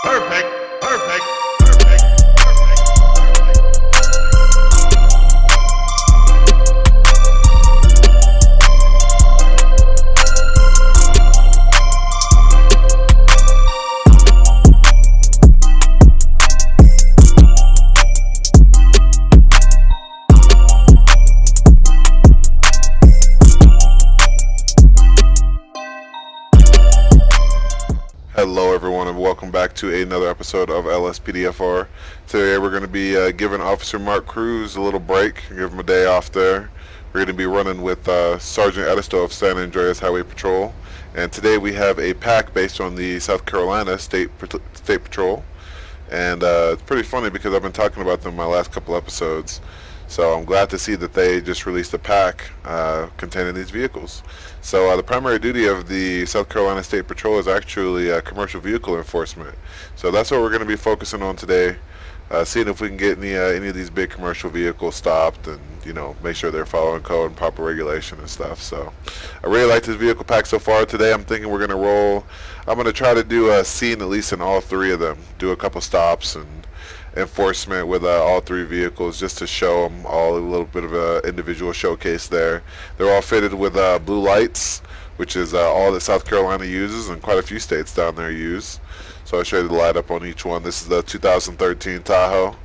Perfect. Perfect. Hello everyone and welcome back to another episode of LSPDFR. Today we're going to be giving Officer Mark Cruz a little break, give him a day off there. We're going to be running with Sergeant Edisto of San Andreas Highway Patrol, and today we have a pack based on the South Carolina State Patrol, and it's pretty funny because I've been talking about them in my last couple episodes. So I'm glad to see that they just released a pack containing these vehicles. So the primary duty of the South Carolina State Patrol is actually commercial vehicle enforcement. So that's what we're going to be focusing on today, seeing if we can get any of these big commercial vehicles stopped and, you know, make sure they're following code and proper regulation and stuff. So I really like this vehicle pack so far. Today I'm thinking we're going to roll. I'm going to try to do a scene at least in all three of them, do a couple stops and enforcement with all three vehicles just to show them all a little bit of a individual showcase there. They're all fitted with blue lights, which is all that South Carolina uses and quite a few states down there use. So I'll show you the light up on each one. This is the 2013 Tahoe.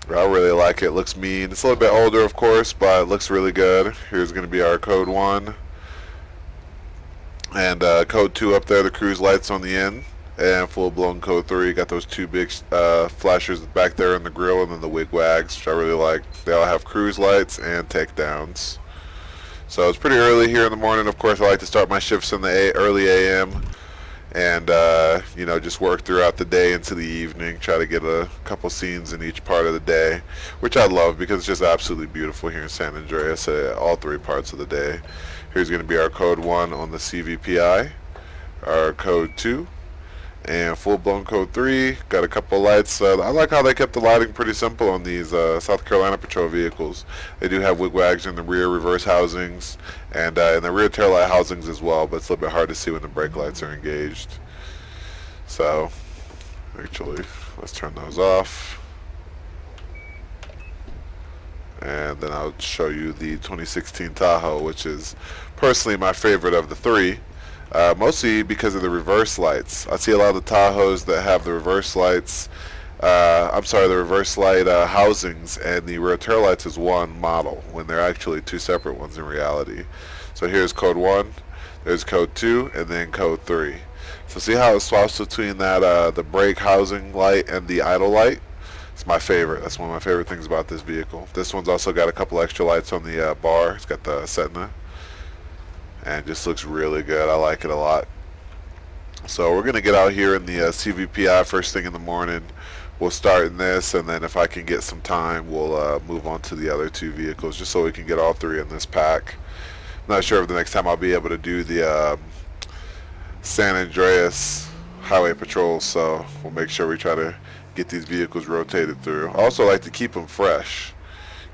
I really like it. It looks mean. It's a little bit older, of course, but it looks really good. Here's going to be our code 1 and code 2 up there, the cruise lights on the end. And full-blown code 3, got those two big flashers back there in the grill, and then the wig wags, which I really like. They all have cruise lights and takedowns. So it's pretty early here in the morning. Of course, I like to start my shifts in the early AM, and you know, just work throughout the day into the evening. Try to get a couple scenes in each part of the day, which I love because it's just absolutely beautiful here in San Andreas. All three parts of the day. Here's going to be our code 1 on the CVPI, our code 2. And full-blown code 3, got a couple of lights. I like how they kept the lighting pretty simple on these South Carolina Patrol vehicles. They do have wigwags in the rear reverse housings and in the rear taillight housings as well, but it's a little bit hard to see when the brake lights are engaged. So, actually, let's turn those off. And then I'll show you the 2016 Tahoe, which is personally my favorite of the three. Mostly because of the reverse lights. I see a lot of the Tahoes that have the reverse lights, the reverse light housings, and the rear tail lights is one model when they're actually two separate ones in reality. So here's code 1, there's code 2, and then code 3. So see how it swaps between that the brake housing light and the idle light? It's my favorite. That's one of my favorite things about this vehicle. This one's also got a couple extra lights on the bar. It's got the Setna. And it just looks really good. I like it a lot. So we're going to get out here in the CVPI first thing in the morning. We'll start in this, and then if I can get some time, we'll move on to the other two vehicles just so we can get all three in this pack. I'm not sure if the next time I'll be able to do the San Andreas Highway Patrol, so we'll make sure we try to get these vehicles rotated through. I also like to keep them fresh.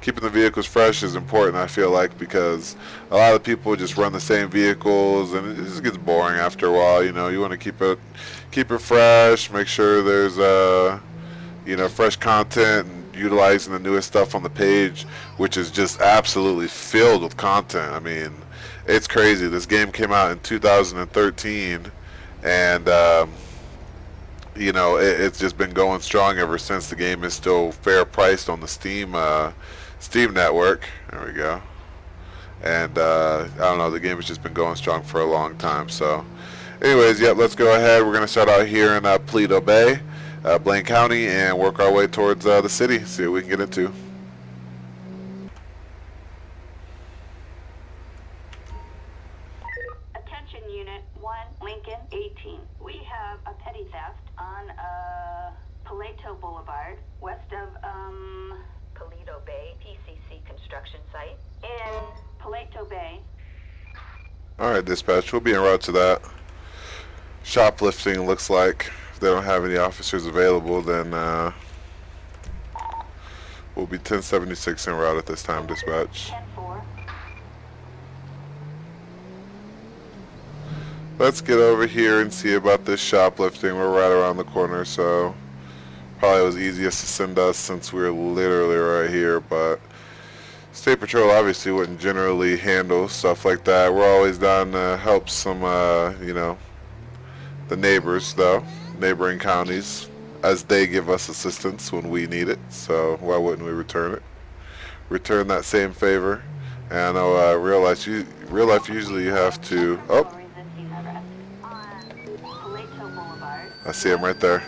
Keeping the vehicles fresh is important, I feel like, because a lot of people just run the same vehicles and it just gets boring after a while. You know, you want to keep it fresh, make sure there's you know, fresh content and utilizing the newest stuff on the page, which is just absolutely filled with content. I mean, it's crazy. This game came out in 2013 and you know, it's just been going strong ever since. The game is still fair priced on the Steam network. There we go. And I don't know, the game has just been going strong for a long time. So anyways, yep, let's go ahead. We're going to start out here in Paleto Bay, Blaine County, and work our way towards the city, see what we can get into. Attention Unit 1, Lincoln 18. We have a petty theft on Paleto Boulevard, west of Paleto Bay PCC construction site in Paleto Bay. Alright, dispatch, we'll be en route to that. Shoplifting looks like. If they don't have any officers available, then we'll be 1076 en route at this time, dispatch. 10-4. let's get over here and see about this shoplifting. We're right around the corner, so probably was easiest to send us since we're literally right here, but State Patrol obviously wouldn't generally handle stuff like that. We're always down to help some, you know, the neighbors, though, neighboring counties, as they give us assistance when we need it. So why wouldn't we return it? Return that same favor. And I know real life usually you have to. Oh, I see him right there.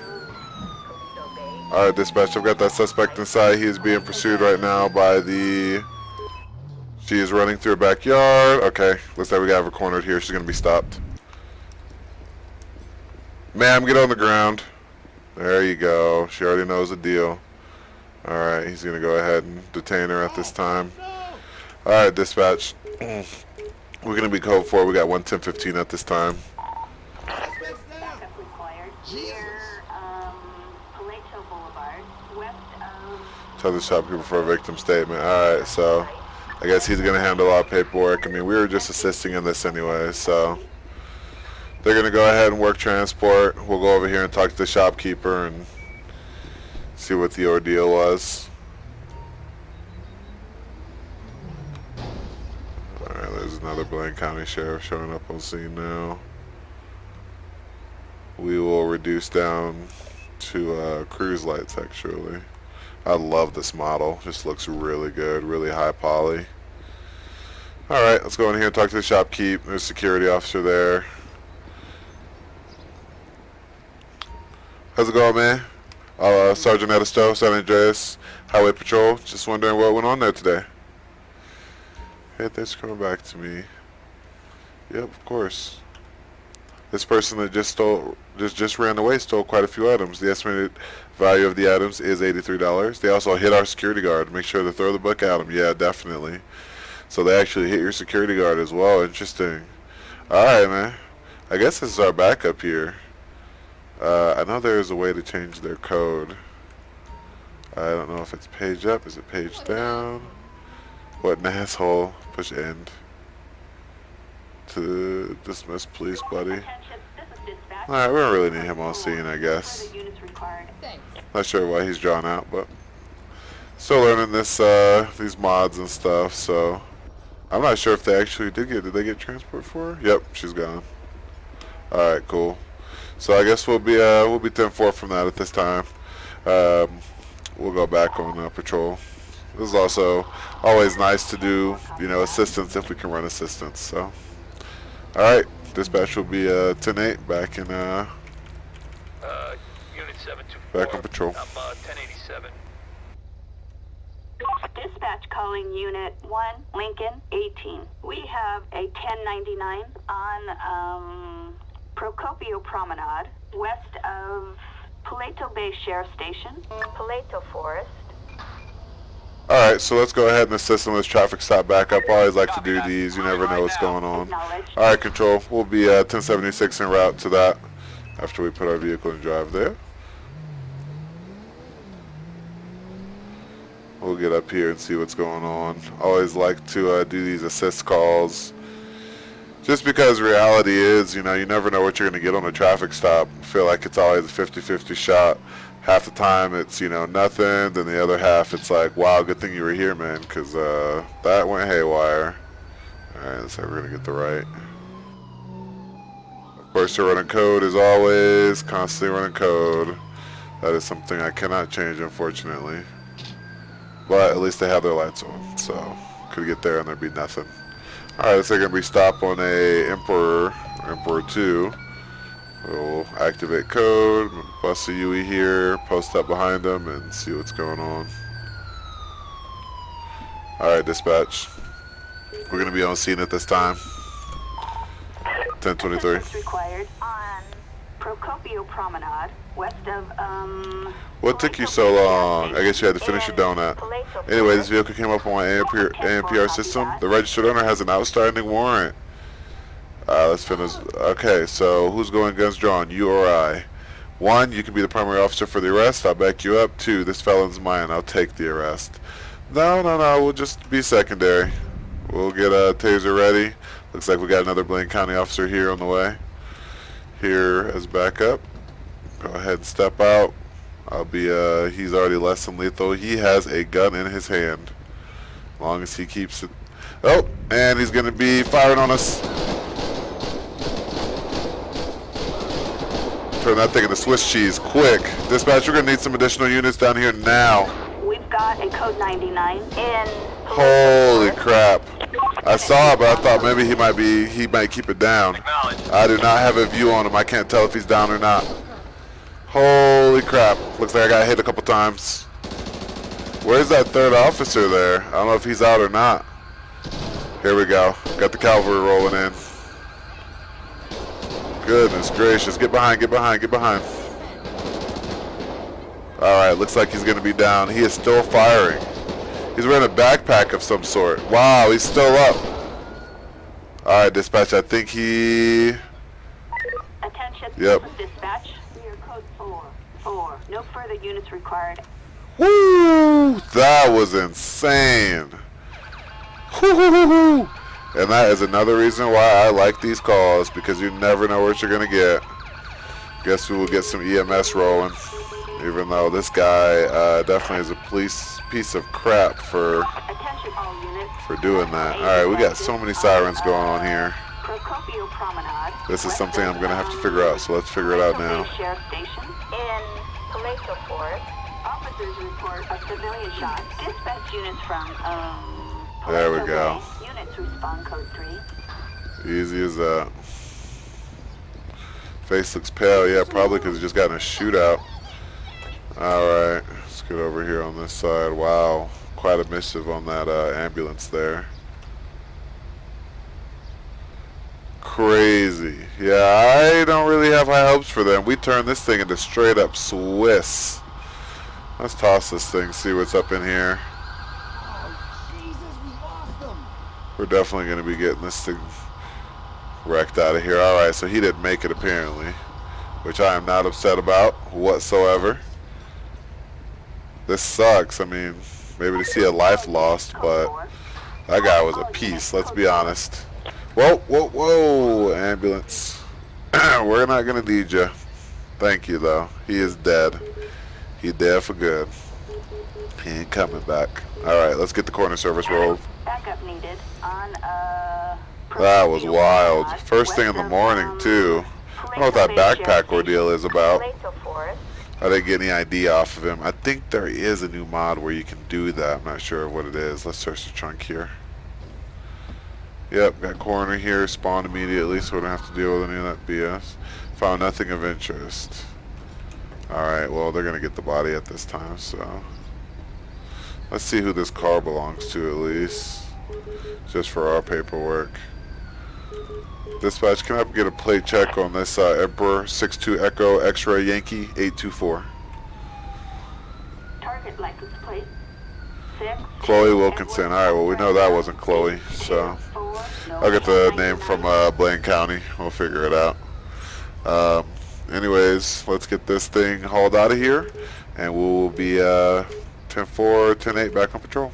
All right, dispatch. I've got that suspect inside. He is being pursued right now by the. She is running through a backyard. Okay, looks like we got her cornered here. She's gonna be stopped. Ma'am, get on the ground. There you go. She already knows the deal. Alright, he's going to go ahead and detain her at this time. Alright, dispatch. We're going to be code 4. We got 11015 at this time. Backup required near Paleto Boulevard, west of... Tell the shopkeeper for a victim statement. Alright, so I guess he's going to handle our paperwork. I mean, we were just assisting in this anyway, so... They're going to go ahead and work transport. We'll go over here and talk to the shopkeeper and see what the ordeal was. Alright, there's another Blaine County Sheriff showing up on scene now. We will reduce down to cruise lights, actually. I love this model. Just looks really good, really high poly. Alright, let's go in here and talk to the shopkeep. There's a security officer there. How's it going, man? Sergeant Edisto, San Andreas Highway Patrol. Just wondering what went on there today. Hey, thanks for coming back to me. Yep, of course. This person that just ran away stole quite a few items. The estimated value of the items is $83. They also hit our security guard. Make sure to throw the book at them. Yeah, definitely. So they actually hit your security guard as well. Interesting. Alright, man. I guess this is our backup here. I know there is a way to change their code. I don't know if it's page up. Is it page down? What an asshole. Push end. To dismiss police, buddy. Alright, we don't really need him on scene, I guess. Not sure why he's drawn out, but still learning this, these mods and stuff, so I'm not sure if they actually did they get transport for her? Yep, she's gone. Alright, cool. So I guess we'll be 10-4 from that at this time. We'll go back on patrol. This is also always nice to do, you know, assistance if we can run assistance. So, all right, dispatch will be 10-8 back in Unit 724. back on patrol. I'm 1087. Dispatch calling Unit 1, Lincoln 18. We have a 1099 on Procopio Promenade, west of Paleto Bay Sheriff Station, Paleto Forest. Alright, so let's go ahead and assist in this traffic stop backup. I always like to do these. You never know what's going on. Alright, control. We'll be 1076 en route to that after we put our vehicle in drive there. We'll get up here and see what's going on. Always like to do these assist calls. Just because reality is, you know, you never know what you're going to get on a traffic stop. I feel like it's always a 50-50 shot. Half the time it's, you know, nothing. Then the other half it's like, wow, good thing you were here, man, because that went haywire. Alright, so we're going to get the right. Of course, they're running code as always. Constantly running code. That is something I cannot change, unfortunately. But at least they have their lights on. So, could get there and there'd be nothing. Alright, so they're going to be stopped on a Emperor 2. We'll activate code, bust a UE here, post up behind them, and see what's going on. Alright, dispatch. We're going to be on scene at this time. 1023. Required on Procopio Promenade, west of, What took you so long? I guess you had to finish your donut. Anyway, this vehicle came up on my ANPR system. The registered owner has an outstanding warrant. Let's finish. Okay, so who's going guns drawn, you or I? 1, you can be the primary officer for the arrest. I'll back you up. 2, this felon's mine. I'll take the arrest. No, we'll just be secondary. We'll get a taser ready. Looks like we got another Blaine County officer here on the way. here as backup. Go ahead and step out. I'll be, he's already less than lethal. He has a gun in his hand. As long as he keeps it. Oh, and he's going to be firing on us. Turn that thing into Swiss cheese, quick. Dispatch, we're going to need some additional units down here now. We've got a code 99 in... Holy crap. I saw it, but I thought maybe he might keep it down. I do not have a view on him. I can't tell if he's down or not. Holy crap. Looks like I got hit a couple times. Where's that third officer there? I don't know if he's out or not. Here we go. Got the cavalry rolling in. Goodness gracious. Get behind, get behind, get behind. Alright, looks like he's going to be down. He is still firing. He's wearing a backpack of some sort. Wow, he's still up. Alright, dispatch, I think he... Attention, Yep. dispatch. We are code 4. No further units required. Woo! That was insane. Woo-hoo-hoo-hoo. And that is another reason why I like these calls, because you never know what you're going to get. Guess we will get some EMS rolling. Even though this guy definitely is a piece of crap for Attention all units. doing that. Alright, we got so many sirens going on here. Procopio Promenade. This is something I'm going to have to figure out, so let's figure it out now. Sheriff Station in Paleto Forest. Officers report a civilian shot. Dispatch units from, There we Paleto go. Bay. Units respond code 3. Easy as that. Face looks pale. Yeah, probably because he just got in a shootout. Alright, let's get over here on this side. Wow, quite a missive on that ambulance there. Crazy. Yeah, I don't really have high hopes for them. We turned this thing into straight up Swiss. Let's toss this thing, see what's up in here. We're definitely going to be getting this thing wrecked out of here. Alright, so he didn't make it apparently, which I am not upset about whatsoever. This sucks. I mean, maybe to see a life lost, but that guy was a piece, let's be honest. Whoa, whoa, whoa, ambulance. We're not going to need you. Thank you, though. He is dead. He dead for good. He ain't coming back. Alright, let's get the corner service rolled. Backup needed on, That was wild. First thing in the morning, too. I don't know what that backpack ordeal is about. I didn't get any ID off of him. I think there is a new mod where you can do that. I'm not sure what it is. Let's search the trunk here. Yep, got coroner here. Spawned immediately, so we don't have to deal with any of that BS. Found nothing of interest. Alright, well, they're going to get the body at this time, so... Let's see who this car belongs to, at least. Just for our paperwork. Dispatch, can I get a plate check on this Emperor 62 Echo X-Ray Yankee 824? Target license plate. 6. Chloe Wilkinson. Alright, well we know that wasn't Chloe, so I'll get the name from Blaine County. We'll figure it out. Anyways, let's get this thing hauled out of here, and we will be 10-4, 10-8 back on patrol.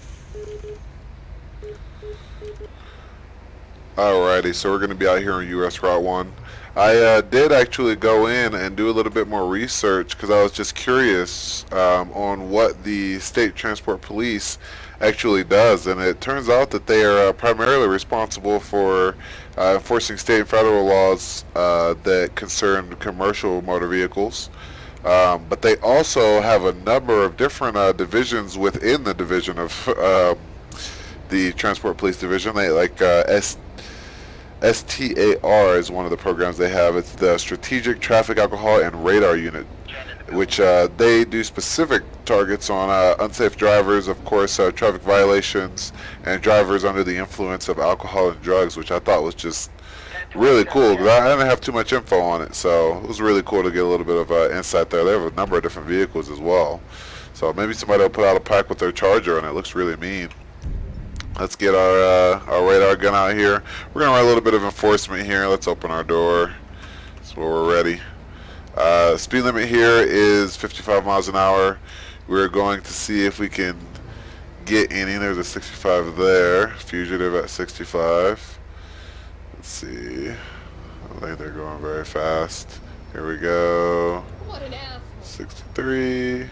Alrighty, so we're going to be out here on US Route 1. I did actually go in and do a little bit more research because I was just curious on what the State Transport Police actually does, and it turns out that they are primarily responsible for enforcing state and federal laws that concern commercial motor vehicles. But they also have a number of different divisions within the division of the Transport Police Division. They like STAR is one of the programs they have. It's the Strategic Traffic Alcohol and Radar Unit, which they do specific targets on unsafe drivers, of course, traffic violations, and drivers under the influence of alcohol and drugs, which I thought was just really cool, because I didn't have too much info on it, so it was really cool to get a little bit of insight there. They have a number of different vehicles as well, so maybe somebody will put out a pack with their Charger, and it looks really mean. Let's get our radar gun out here. We're going to run a little bit of enforcement here. Let's open our door so we're ready. Speed limit here is 55 miles an hour. We're going to see if we can get any. There's a 65 there. Fugitive at 65. Let's see. I think they're going very fast. Here we go. What an asshole. 63.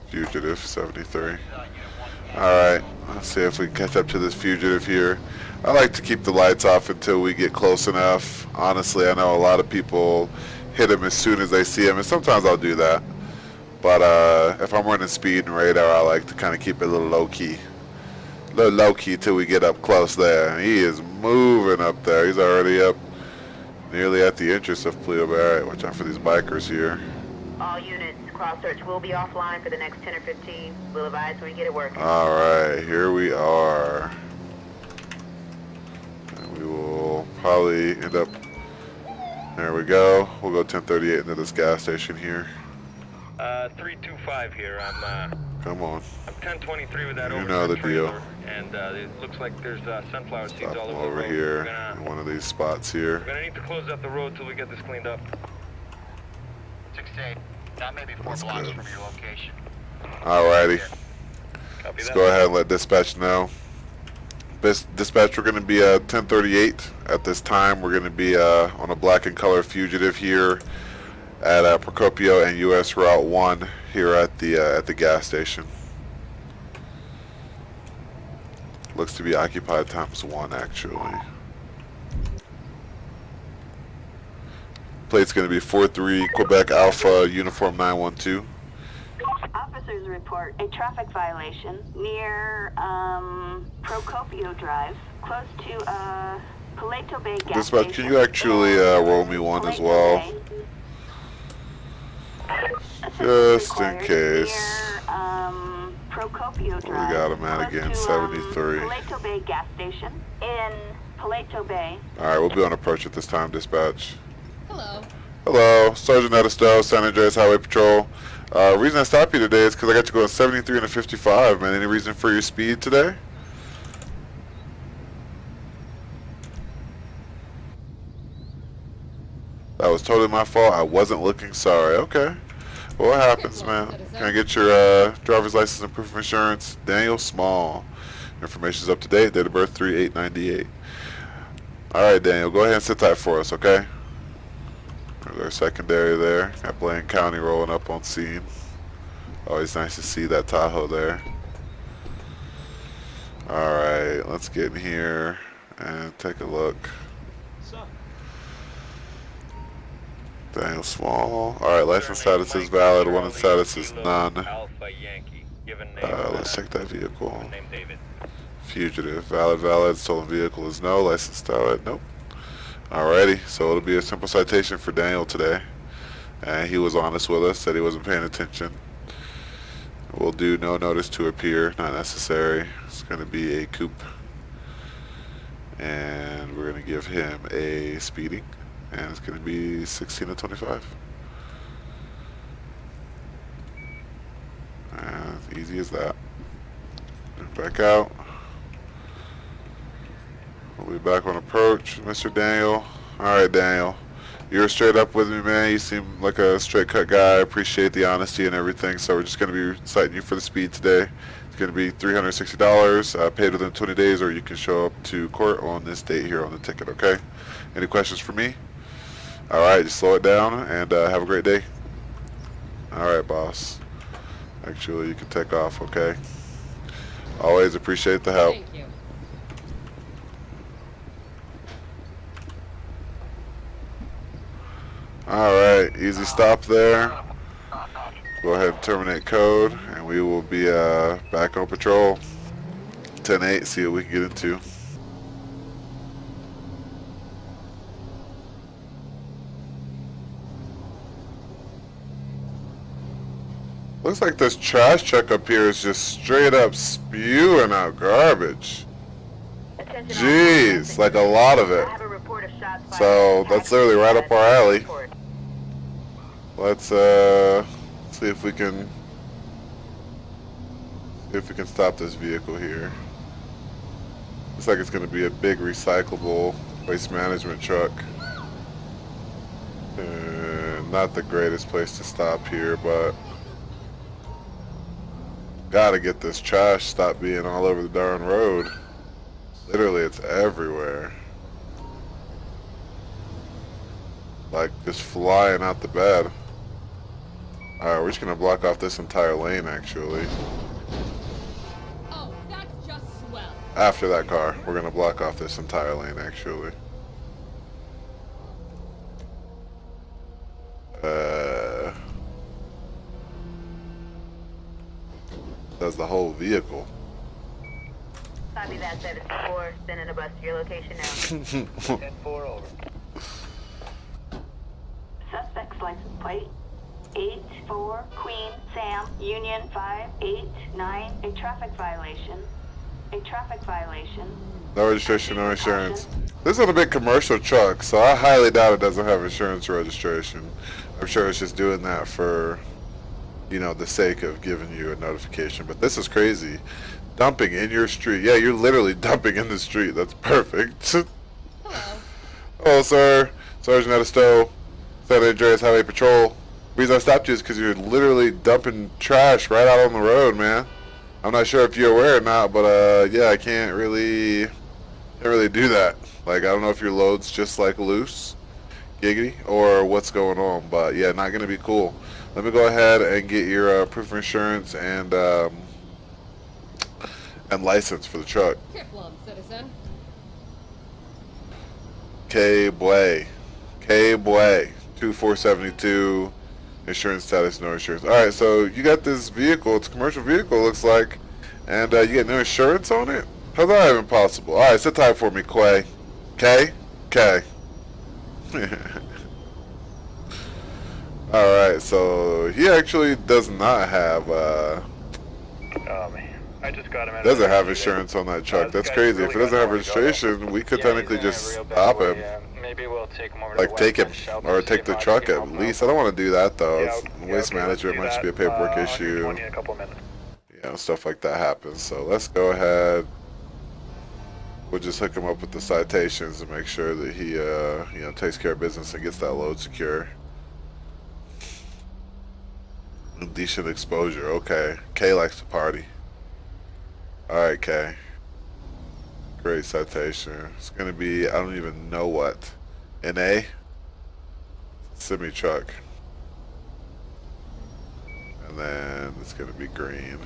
Fugitive 73. Alright, let's see if we can catch up to this fugitive here. I like to keep the lights off until we get close enough. Honestly, I know a lot of people hit him as soon as they see him, and sometimes I'll do that. But if I'm running speed and radar, I like to kind of keep it a little low-key. A little low-key till we get up close there. He is moving up there. He's already up nearly at the entrance of Toledo Bay. Alright, watch out for these bikers here. All units, cross-search will be offline for the next 10 or 15. We'll advise when we get it working. Alright, here we are. And we will probably end up... There we go. We'll go 1038 into this gas station here. 325 here. I'm Come on. 1023 with that You overturned know the deal. trailer, and it looks like there's sunflower seeds Stop all him over the over road. here in one of these spots here. We're gonna need to close up the road till we get this cleaned up. 6-8. That may be 4 That's blocks good. from your location. Alrighty. Copy Let's that. go ahead and let dispatch know. Dispatch, we're going to be at 1038. At this time, we're going to be on a black and color fugitive here at Procopio and US Route 1 here at the gas station. Looks to be occupied ×1 actually. Plate's going to be 43 Quebec Alpha Uniform 912. Officers report a traffic violation near Procopio Drive, close to Paleto Bay gas Dispatch, station. can you actually roll me one as well? Assistance Just in required case. Near Procopio Drive. We got him at close again, to, 73. Paleto Bay gas station in Paleto Bay. Alright, we'll be on approach at this time, dispatch. Hello. Hello, Sergeant Edisto, San Andreas Highway Patrol. Reason I stopped you today is because I got you going 73 and a 55, man. Any reason for your speed today? That was totally my fault. I wasn't looking. Sorry. Okay. Well, what happens, man? Can I get your driver's license and proof of insurance? Daniel Small. Information's up to date. Date of birth 3898. Alright, Daniel. Go ahead and sit tight for us, okay? There's our secondary there. Got Blaine County rolling up on scene. Always nice to see that Tahoe there. Alright, let's get in here and take a look. Daniel Small. Alright, license status is valid. One status is none. Alpha Yankee. Given name. Let's check that vehicle. Name David. Fugitive. Valid. Stolen vehicle is no. License valid. Nope. Alrighty, so it'll be a simple citation for Daniel today. And he was honest with us, said he wasn't paying attention. We'll do no notice to appear, not necessary. It's going to be a coupe. And we're going to give him a speeding. And it's going to be 16 to 25. And easy as that. Back out. We'll be back on approach, Mr. Daniel. Alright, Daniel. You were straight up with me, man. You seem like a straight cut guy. I appreciate the honesty and everything. So we're just going to be citing you for the speed today. It's going to be $360 paid within 20 days, or you can show up to court on this date here on the ticket, okay? Any questions for me? Alright, just slow it down and have a great day. Alright, boss. Actually, you can take off, okay? Always appreciate the help. Thank you. Alright, easy stop there. Go ahead and terminate code, and we will be back on patrol. 10-8, see what we can get into. Looks like this trash truck up here is just straight up spewing out garbage. Attention Jeez, like a lot of it. I have a report of shots fired. So that's literally right up our alley. Let's see if we can stop this vehicle here. Looks like it's going to be a big recyclable waste management truck. Not the greatest place to stop here, but Gotta get this trash stop being all over the darn road. Literally, it's everywhere. Like, just flying out the bed. Alright, we're just gonna block off this entire lane, actually. Oh, that's just swell. After that car, we're gonna block off this entire lane, actually. Does the whole vehicle. Copy that, 74. Sending a bus to your location now. 10-4 over. Suspect's license plate 84 Queen Sam Union 589. A traffic violation. A traffic violation. No registration, no insurance. This is a big commercial truck, so I highly doubt it doesn't have insurance or registration. I'm sure it's just doing that for, you know, the sake of giving you a notification. But this is crazy. Dumping in your street. Yeah, you're literally dumping in the street. That's perfect. Hello. Hello, sir. Sergeant Edisto, San Andreas Highway Patrol. The reason I stopped you is because you're literally dumping trash right out on the road, man. I'm not sure if you're aware or not, but yeah, I can't really do that. Like, I don't know if your load's just like loose, giggity, or what's going on, but yeah, not gonna be cool. Let me go ahead and get your proof of insurance and license for the truck. Careful, citizen. K-Boy. 2472. Insurance status, no insurance. Alright, so you got this vehicle. It's a commercial vehicle, looks like. And you get no insurance on it? How's that even possible? Alright, sit tight for me, Quay. K? Alright, so he actually does not have, Oh man, I just got him. doesn't have insurance on that truck. That's crazy. If it doesn't have registration, we could technically just stop him. Maybe we'll take him over. Like, take him, or take the truck at least. I don't want to do that, though. It's waste management might just be a paperwork issue. In a couple minutes. You know, stuff like that happens. So let's go ahead. We'll just hook him up with the citations and make sure that he, you know, takes care of business and gets that load secure. Indecent exposure. Okay. K likes to party. Alright, K. Great citation. It's going to be, I don't even know what. NA? Semi-truck. And then it's going to be green.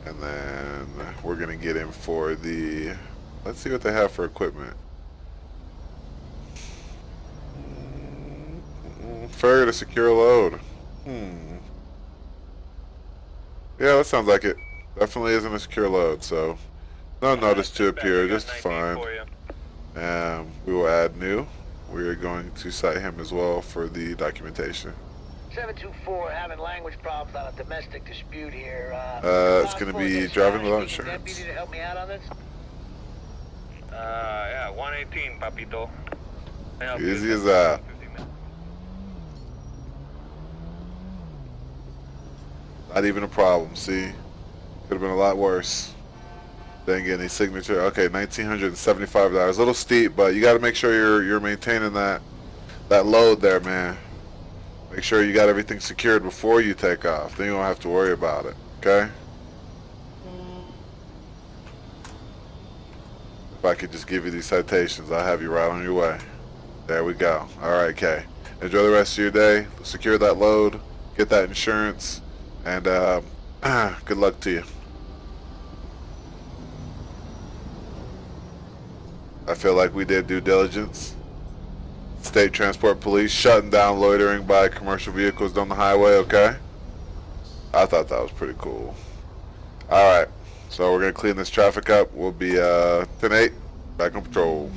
And then we're going to get him for the, let's see what they have for equipment. Failure to secure load. Yeah, that sounds like it. Definitely isn't a secure load, so no notice to appear, just fine. We will add new. We are going to cite him as well for the documentation. 724 having language problems on a domestic dispute here. It's going to be driving without insurance. Deputy to help me out on this? Yeah, 118, papito. Easy as that. Not even a problem, see? Could have been a lot worse. Didn't get any signature. Okay, $1,975. A little steep, but you got to make sure you're maintaining that load there, man. Make sure you got everything secured before you take off. Then you don't have to worry about it. Okay? If I could just give you these citations, I'll have you right on your way. There we go. All right, Kay. Enjoy the rest of your day. Secure that load. Get that insurance. And good luck to you. I feel like we did due diligence. State Transport Police shutting down loitering by commercial vehicles on the highway, okay? I thought that was pretty cool. Alright, so we're going to clean this traffic up. We'll be 10-8, back on patrol.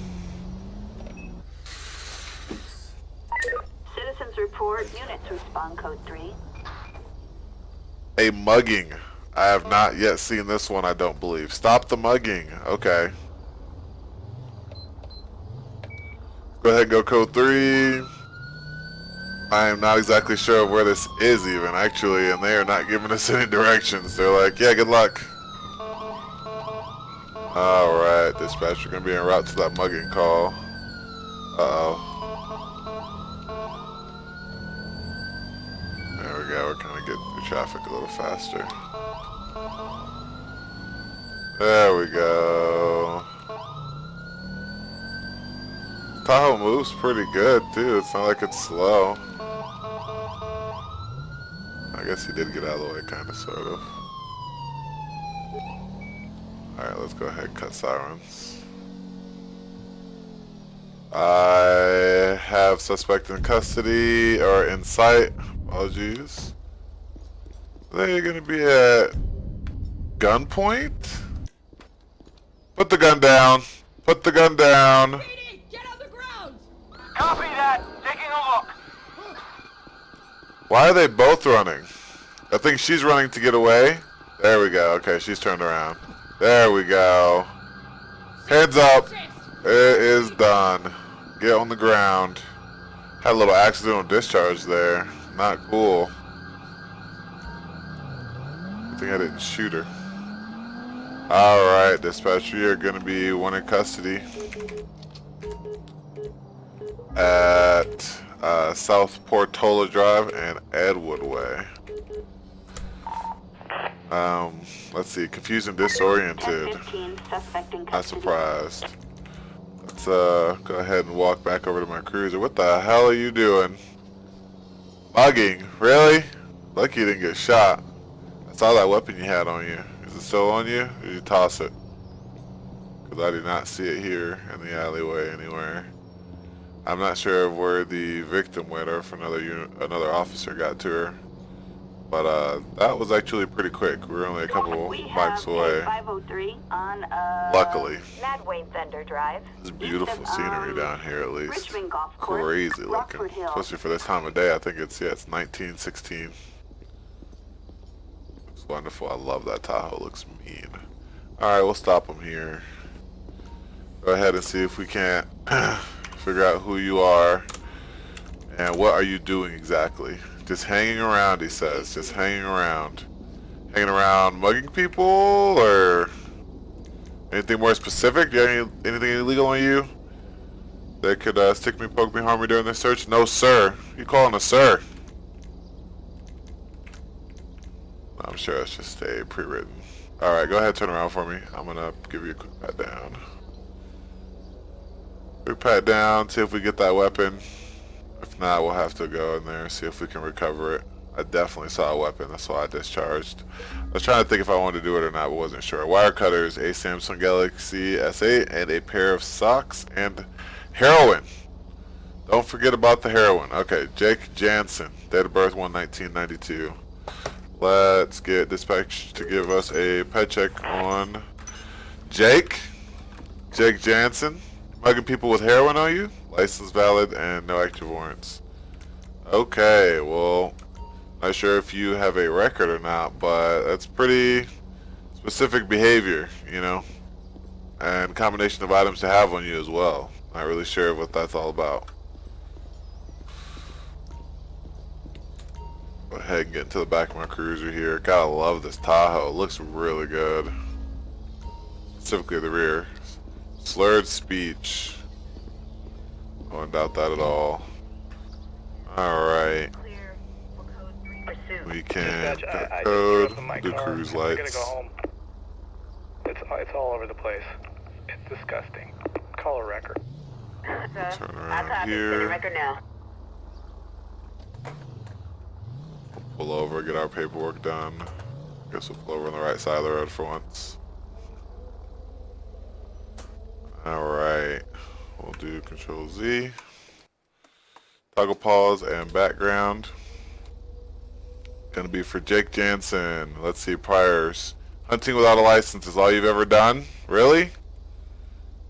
Citizens report. Units respond code 3. A mugging. I have not yet seen this one, I don't believe. Stop the mugging. Okay. Go ahead and go code 3. I am not exactly sure where this is even, actually, and they are not giving us any directions. They're like, yeah, good luck. Alright, dispatch, we're going to be en route to that mugging call. Uh-oh. There we go, we're kind of traffic a little faster. There we go. Tahoe moves pretty good too. It's not like it's slow. I guess he did get out of the way, kind of, sort of. Alright, let's go ahead and cut sirens. I have suspect in custody, or in sight. Apologies. They're gonna be at gunpoint? Put the gun down. Put the gun down. Speedy, get on the ground! Copy that. Taking a look. Why are they both running? I think she's running to get away. There we go. Okay, she's turned around. There we go. Heads up. It is done. Get on the ground. Had a little accidental discharge there. Not cool. I think I didn't shoot her. Alright, dispatcher, you're going to be one in custody at South Portola Drive and Edwood Way. Let's see, confused and disoriented. 10:15, suspect in Not custody. surprised. Let's go ahead and walk back over to my cruiser. What the hell are you doing? Mugging? Really? Lucky you didn't get shot. I saw that weapon you had on you. Is it still on you? Or did you toss it? Because I do not see it here in the alleyway anywhere. I'm not sure of where the victim went or if another officer got to her. But that was actually pretty quick. We were only a couple We mics have away. a 503 on Luckily. Madway Thunder Drive. There's beautiful scenery down here at least. Richmond Golf Course. Crazy looking. Rockford Hill. Especially for this time of day. I think it's 1916. Looks wonderful. I love that Tahoe. Looks mean. Alright, we'll stop them here. Go ahead and see if we can't figure out who you are and what are you doing exactly. Just hanging around, he says. Just hanging around. Hanging around mugging people or anything more specific? Do you have anything illegal on you that could stick me, poke me, harm me during this search? No, sir. You calling a sir? I'm sure it's just a pre-written. Alright, go ahead, turn around for me. I'm gonna give you a quick pat down. Quick pat down, see if we get that weapon. If not, we'll have to go in there and see if we can recover it. I definitely saw a weapon, that's why I discharged. I was trying to think if I wanted to do it or not, but wasn't sure. Wire cutters, a Samsung Galaxy S8, and a pair of socks, and heroin. Don't forget about the heroin. Okay, Jake Jansen, date of birth 1/1992. Let's get dispatch to give us a pet check on Jake. Jake Jansen. Mugging people with heroin on you? License valid and no active warrants. Okay, well, not sure if you have a record or not, but that's pretty specific behavior, you know, and combination of items to have on you as well. Not really sure what that's all about. Go ahead and get into the back of my cruiser here. Gotta love this Tahoe. It looks really good. Specifically the rear. Slurred speech. I don't doubt that at all. Alright. Clear for code 3 pursuit. We can Dispatch, I just code drove to my the car. cruise I'm gonna lights. go home. It's all over the place. It's disgusting. Call a record. Sir, Turn I around copy. here. Send a record now. Pull over, get our paperwork done. Guess we'll pull over on the right side of the road for once. Alright. We'll do Control Z. Toggle pause and background. Gonna be for Jake Jansen. Let's see, priors. Hunting without a license is all you've ever done? Really?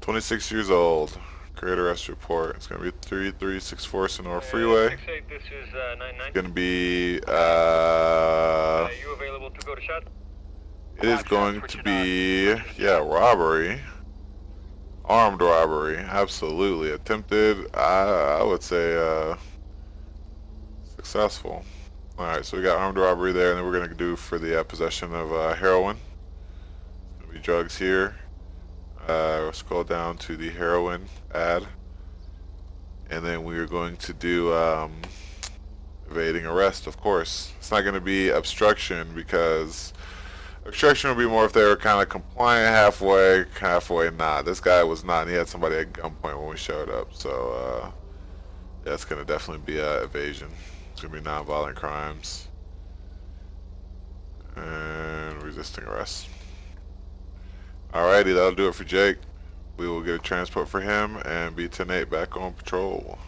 26 years old. Create arrest report. It's gonna be 3364 Sonora Freeway. 68, this is 99. Gonna be Are you available to go to shot? it is going to be robbery. Armed robbery, absolutely. Attempted, I would say successful. Alright, so we got armed robbery there, and then we're going to do for the possession of heroin. It's going to be drugs here. We'll scroll down to the heroin ad. And then we are going to do evading arrest, of course. It's not going to be obstruction, because obstruction would be more if they were kind of compliant halfway not. This guy was not, and he had somebody at gunpoint when we showed up, so yeah, it's going to definitely be evasion. It's going to be non-violent crimes and resisting arrest. Alrighty, that'll do it for Jake. We will get a transport for him and be 10-8 back on patrol.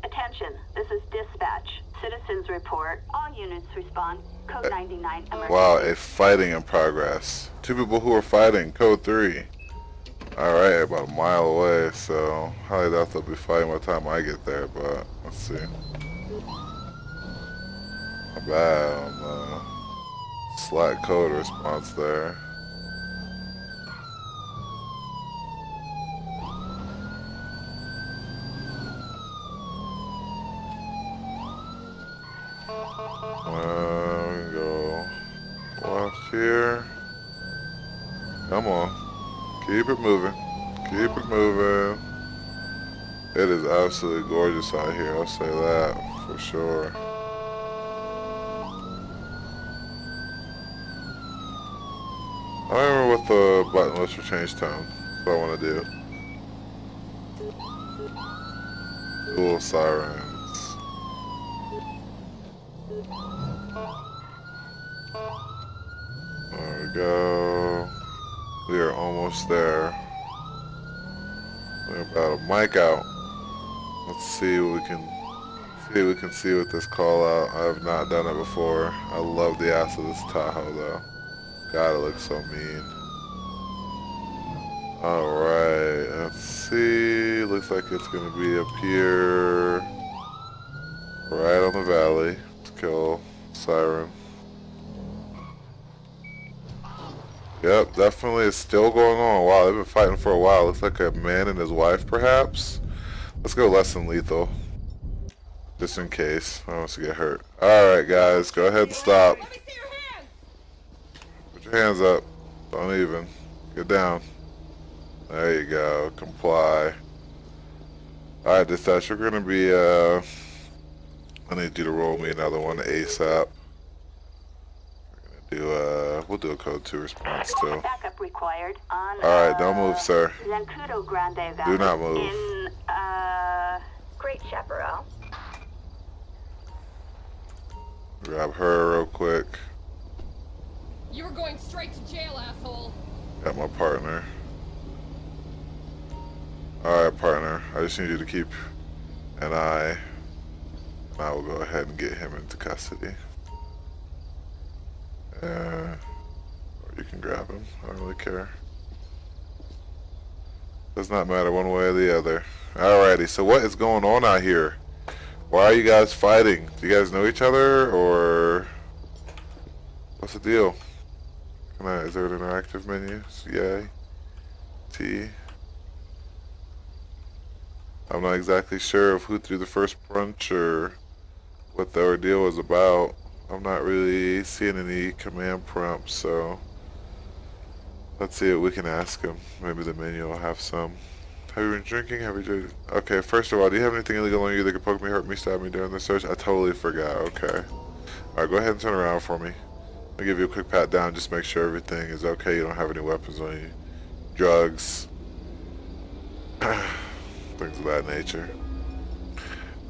Attention, this is dispatch. Citizens report. All units respond. Code 99 emergency. Wow, a fighting in progress. 2 people who are fighting. Code 3. Alright, about a mile away, so highly doubt they'll be fighting by the time I get there, but let's see. Not bad on the slack code response there. We go left here. Come on. Keep it moving. Keep it moving. It is absolutely gorgeous out here, I'll say that for sure. I don't remember what the button was for change tone. That's what I want to do. Dual sirens. There we go. We are almost there. We're about a mic out. Let's see what we can see with this call out. I have not done it before. I love the ass of this Tahoe though. God, it looks so mean. Alright, let's see. Looks like it's gonna be up here. Right on the valley. Let's kill siren. Yep, definitely it's still going on. Wow, they've been fighting for a while. Looks like a man and his wife, perhaps. Let's go less than lethal. Just in case. I don't want to get hurt. Alright, guys, go ahead and stop. Let me see your hands! Put your hands up. Don't even. Get down. There you go. Comply. Alright, dispatch, we're gonna be, I need you to roll me another one ASAP. We'll do a code 2 response too. Backup required on Alright, don't move, sir. Zancudo Grande Valley. Do not move. In Great Chaparral. Grab her real quick. You were going straight to jail, asshole. Got my partner. Alright, partner. I just need you to keep an eye. And I will go ahead and get him into custody. Or you can grab him. I don't really care. Does not matter one way or the other. Alrighty, so what is going on out here? Why are you guys fighting? Do you guys know each other, or what's the deal? Is there an interactive menu? CI? T? I'm not exactly sure of who threw the first punch or what the ordeal was about. I'm not really seeing any command prompts, so let's see what we can ask him. Maybe the menu will have some. Have you been drinking? Have you drank? Okay, first of all, do you have anything illegal on you that could poke me, hurt me, stab me during the search? I totally forgot. Okay. Alright, go ahead and turn around for me. Let me give you a quick pat down, just make sure everything is okay. You don't have any weapons on you. Drugs. Things of that nature.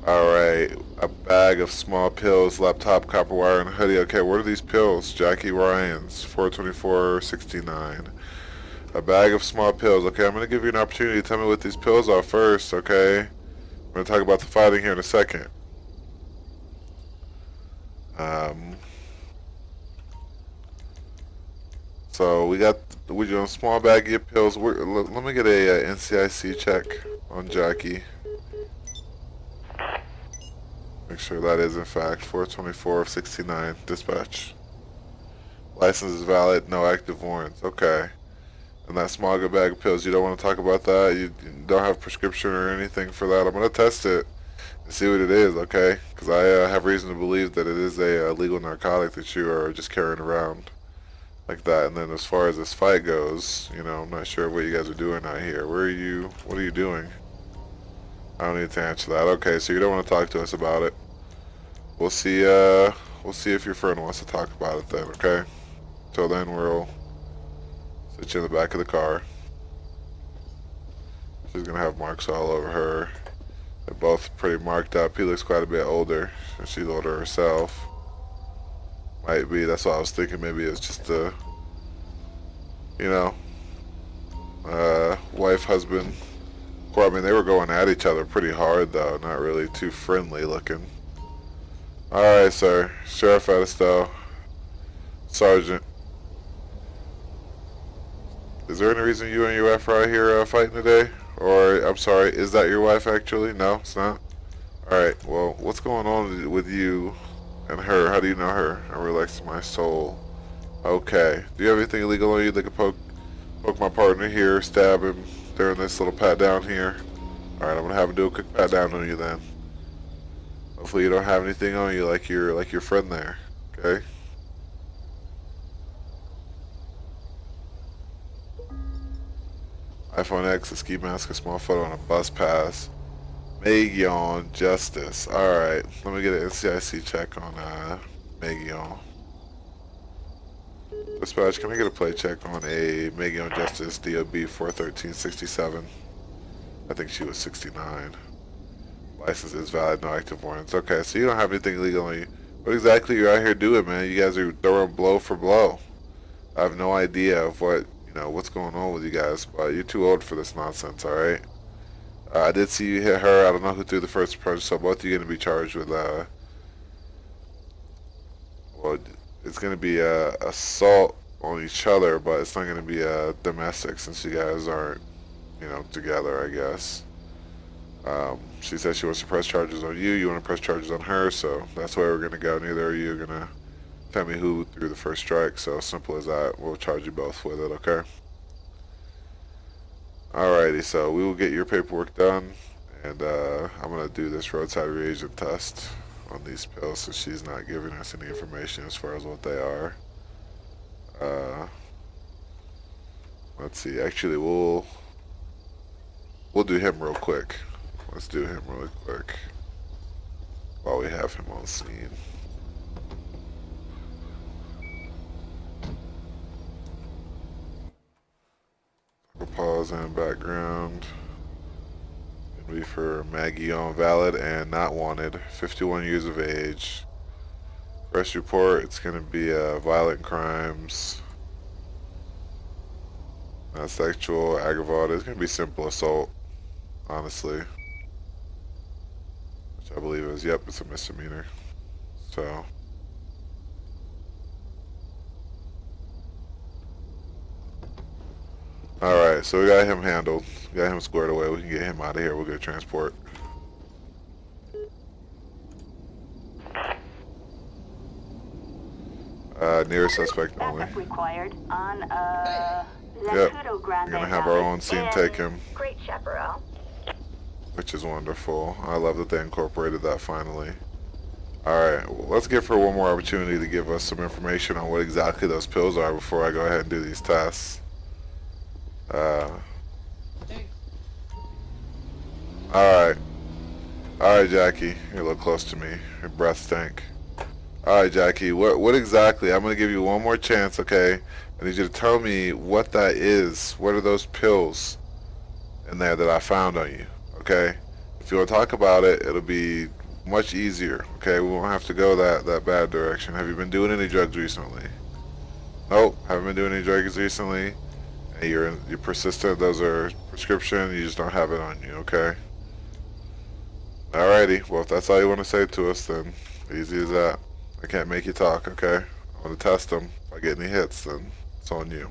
Alright, a bag of small pills, laptop, copper wire, and hoodie. Okay, what are these pills? Jackie Ryan's, 424.69. A bag of small pills. Okay, I'm going to give you an opportunity to tell me what these pills are first, okay? I'm going to talk about the fighting here in a second. So, we got a small bag of pills. Let me get a NCIC check on Jackie. Make sure that is in fact 424.69. Dispatch. License is valid, no active warrants. Okay. And that small good bag of pills, you don't want to talk about that? You don't have prescription or anything for that? I'm going to test it and see what it is, okay? Because I have reason to believe that it is a legal narcotic that you are just carrying around like that. And then as far as this fight goes, you know, I'm not sure what you guys are doing out here. What are you doing? I don't need to answer that. Okay, so you don't want to talk to us about it. We'll see if your friend wants to talk about it then, okay? Till then, we'll sit you in the back of the car. She's gonna have marks all over her. They're both pretty marked up. He looks quite a bit older, and she's older herself. Might be, that's what I was thinking, maybe it's just a, you know, wife, husband. Well, I mean, they were going at each other pretty hard, though. Not really too friendly looking. Alright, sir. Sheriff Edisto. Sergeant. Is there any reason you and your wife are out here fighting today? Or, I'm sorry, is that your wife actually? No, it's not? Alright, well, what's going on with you and her? How do you know her? I relax my soul. Okay. Do you have anything illegal on you that could poke my partner here, stab him during this little pat down here? Alright, I'm gonna have him do a quick pat down on you then. Hopefully you don't have anything on you like your friend there. Okay? iPhone X, a ski mask, a small photo on a bus pass. Magyar Justice. Alright, let me get an NCIC check on Magyar. Dispatch, can I get a plate check on a Magyar Justice DOB 41367? I think she was 69. License is valid, no active warrants. Okay, so you don't have anything illegal on you. What exactly are you out here doing, man? You guys are throwing blow for blow. I have no idea of what's going on with you guys, but you're too old for this nonsense, alright? I did see you hit her. I don't know who threw the first punch, so both of you are going to be charged with, well, it's going to be assault on each other, but it's not going to be domestic since you guys aren't, together, I guess. She said she wants to press charges on you. You want to press charges on her, so that's where we're going to go. Neither of you are going to tell me who threw the first strike, so simple as that. We'll charge you both with it, okay? Alrighty, so we will get your paperwork done, and I'm going to do this roadside reagent test on these pills, so she's not giving us any information as far as what they are. Let's see, actually we'll do him real quick. Let's do him really quick while we have him on scene. We'll pause in background. It'll be for Magyar valid and not wanted, 51 years of age. First report, it's going to be violent crimes, not sexual, aggravated. It's going to be simple assault, honestly. Which I believe is, yep, it's a misdemeanor. So. Alright, so we got him handled. We got him squared away. We can get him out of here. We'll get a transport. Nearest suspect only. Backup required on Yep. Zancudo Grande We're gonna have our own Valley scene in take him, Great Chaparral. which is wonderful. I love that they incorporated that finally. Alright, well, let's give her one more opportunity to give us some information on what exactly those pills are before I go ahead and do these tests. Alright. Alright, Jackie. You're a little close to me. Your breath stank. Alright, Jackie. What exactly? I'm going to give you one more chance, okay? I need you to tell me what that is. What are those pills in there that I found on you, okay? If you want to talk about it, it'll be much easier, okay? We won't have to go that bad direction. Have you been doing any drugs recently? Nope. Haven't been doing any drugs recently. And you're persistent. Those are prescription. You just don't have it on you, okay? Alrighty. Well, if that's all you want to say to us, then easy as that. I can't make you talk, okay? I want to test them. If I get any hits, then it's on you.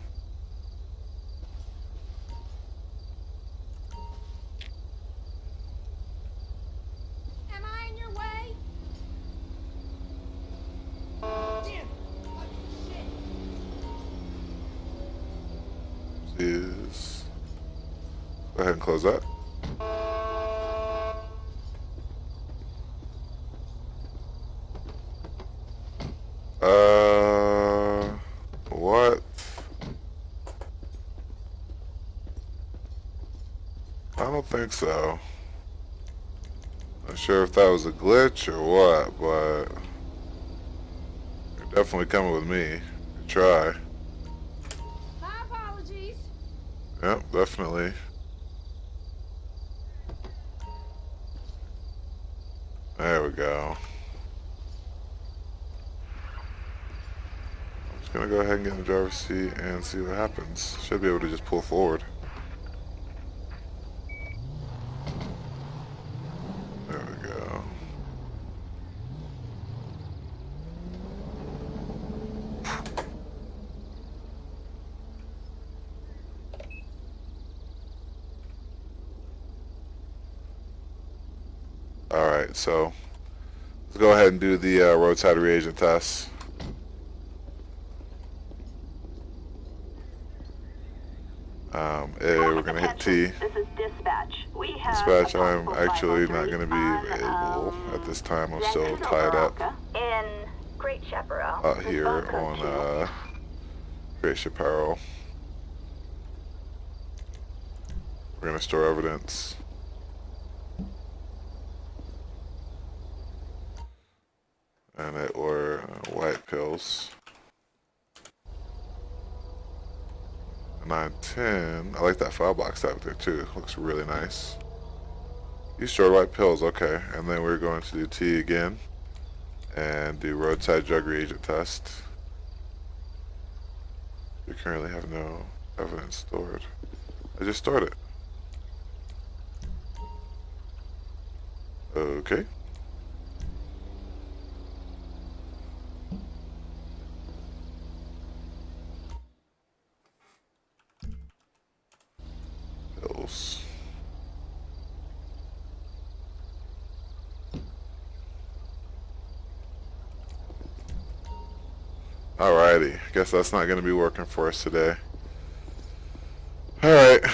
Am I in your way? Damn! Oh, shit! Is go ahead and close that. What? I don't think so. Not sure if that was a glitch or what, but you're definitely coming with me. Try. My apologies. Yep, definitely. There we go. I'm just gonna go ahead and get in the driver's seat and see what happens. Should be able to just pull forward. There we go. Alright, so let's go ahead and do the roadside reagent test. We're going to hit T. This is dispatch. We have Dispatch, a I'm possible actually 503 not going to be on, available at this time. I'm still Yankton tied up in Great Chaparral. out here on Great Chaparral. We're going to store evidence. And it were white pills. 910. I like that file box out there too. Looks really nice. You stored white pills, okay. And then we're going to do T again and do roadside drug reagent test. We currently have no evidence stored. I just stored it. Okay. Pills. Alrighty, guess that's not going to be working for us today. Alright,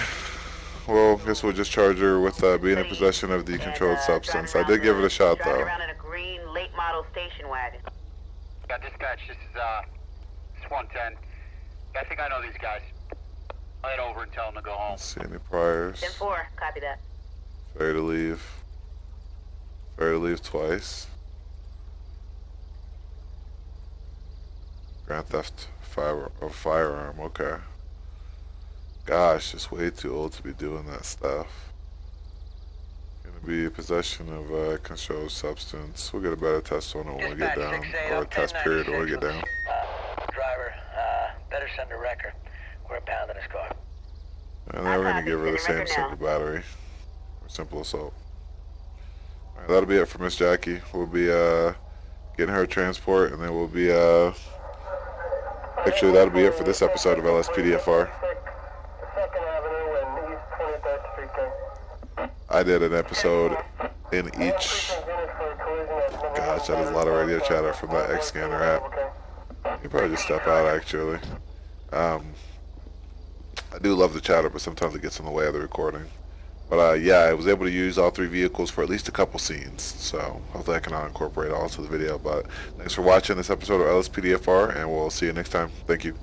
well, guess we'll just charge her with being in possession of the controlled substance. I did give it a shot though. Driving around in a green late model station wagon. Yeah, dispatch, this is 110. I think I know these guys. I'll head over and tell them to go home. Let's see any priors. 10-4, copy that. Fair to leave. Fair to leave twice. Grand theft firearm, okay. Gosh, just way too old to be doing that stuff. Gonna be possession of a controlled substance. We'll get a better test on it when we get down, or a test period when we get down. Driver, better send a record. We're impounding his car. And then we're gonna give her the same simple battery, or simple assault. Alright, that'll be it for Miss Jackie. We'll be getting her transport, and then we'll be actually that'll be it for this episode of LSPDFR. I did an episode in each. Gosh, that is a lot of radio chatter from that X Scanner app. You probably just step out actually. I do love the chatter, but sometimes it gets in the way of the recording. But yeah, I was able to use all three vehicles for at least a couple scenes, so hopefully I can incorporate all to the video. But thanks for watching this episode of LSPDFR, and we'll see you next time. Thank you.